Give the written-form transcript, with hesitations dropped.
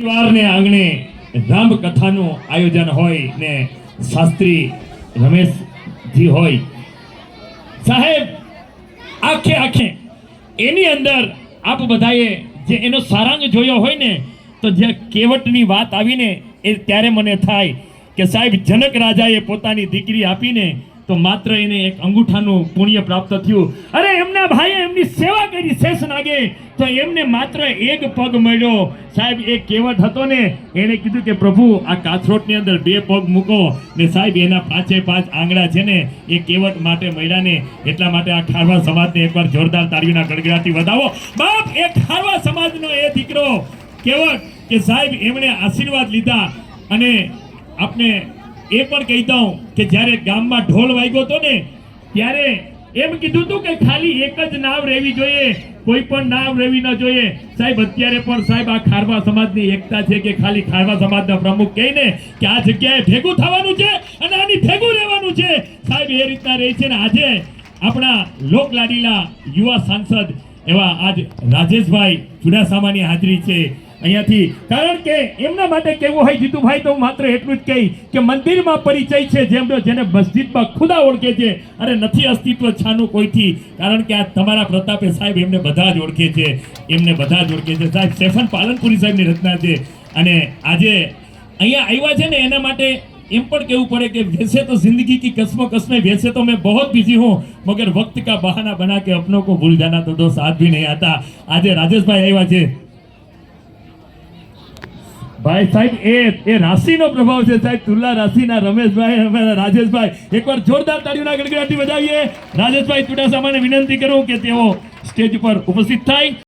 પરિવારને આંગણે રામ કથાનું આયોજન હોય ને શાસ્ત્રી રમેશજી હોય સાહેબ આખે એની અંદર આપ બધાએ જે એનો સારાંગ જોયો હોય ને તો જે કેવટની વાત આવીને એ ત્યારે મને થાય કે સાહેબ જનક રાજાએ પોતાની દીકરી આપીને તો માત્ર એને એક અંગૂઠાનું પુણ્ય પ્રાપ્ત થયું. અરે એમના ભાઈએ એમની સેવા કરી શેષ નાગે તો એમને માત્ર એક પગ મળ્યો. સાહેબ એ કેવટ હતો ને એને કીધું કે પ્રભુ આ કાથરોટની અંદર 2 પગ મૂકો ને સાહેબ એના 5 આંગળા છે ને એ કેવટ માટે મળ્યા ને એટલા માટે આ ખારવા સમાજને એકવાર જોરદાર તાળીઓના ગડગડાટી વધાવો. બાપ એ ખારવા સમાજનો એ દીકરો કેવટ કે સાહેબ એમણે આશીર્વાદ લીધા. અને આપને એ પણ કહી દઉં કે જ્યારે ગામમાં ઢોલ વાગ્યો હતો ને ત્યારે એમ કીધું હતું કે ખાલી એક જ નાવ રહેવી જોઈએ, કોઈ પણ નાવ રહેવી ન જોઈએ. સાહેબ અત્યારે પણ સાહેબ આ ખારવા સમાજની એકતા છે કે ખાલી ખારવા સમાજના પ્રમુખ કહીને કે આ જગ્યાએ ભેગું થવાનું છે અને આની ભેગું રહેવાનું છે. સાહેબ એ રીતના રહે છે ને આજે આપણા લોકલાડીલા યુવા સાંસદ એવા આજ રાજેશભાઈ ચુડાસમાની હાજરી છે અહીંયાથી. કારણ કે એમના માટે કેવું હોય જીતુભાઈ તો માત્ર એટલું જ કહી કે મંદિરમાં પરિચય છે જેને મસ્જિદમાં ખુદા ઓળખે છે. અરે નથી અસ્તિત્વ છાનું કોઈથી, કારણ કે આ તમારા પ્રતાપે સાહેબ એમને બધા જ ઓળખે છે, એમને બધા જ ઓળખે છે. સાહેબ સ્ટેફન પાલનપુરી સાહેબની રચના છે અને આજે અહીંયા આવ્યા છે ને એના માટે એમ પણ કેવું પડે કે वैसे तो जिंदगी की कस्मों कस्में वैसे तो मैं बहुत बिजी हूँ मगर वक्त का बहाना बना के अपनों को भूल जाना तो दो साथ भी नहीं आता. આજે રાજેશભાઈ આવ્યા છે ભાઈ સાહેબ એ રાશિનો પ્રભાવ છે સાહેબ. તુલા રાશિના રમેશભાઈ અમારા રાજેશભાઈ એકવાર જોરદાર તાળીઓના ગડગડાટી બજાવીએ. રાજેશભાઈ ચુડાસમાને વિનંતી કરું કે તેઓ સ્ટેજ ઉપર ઉપસ્થિત થાય.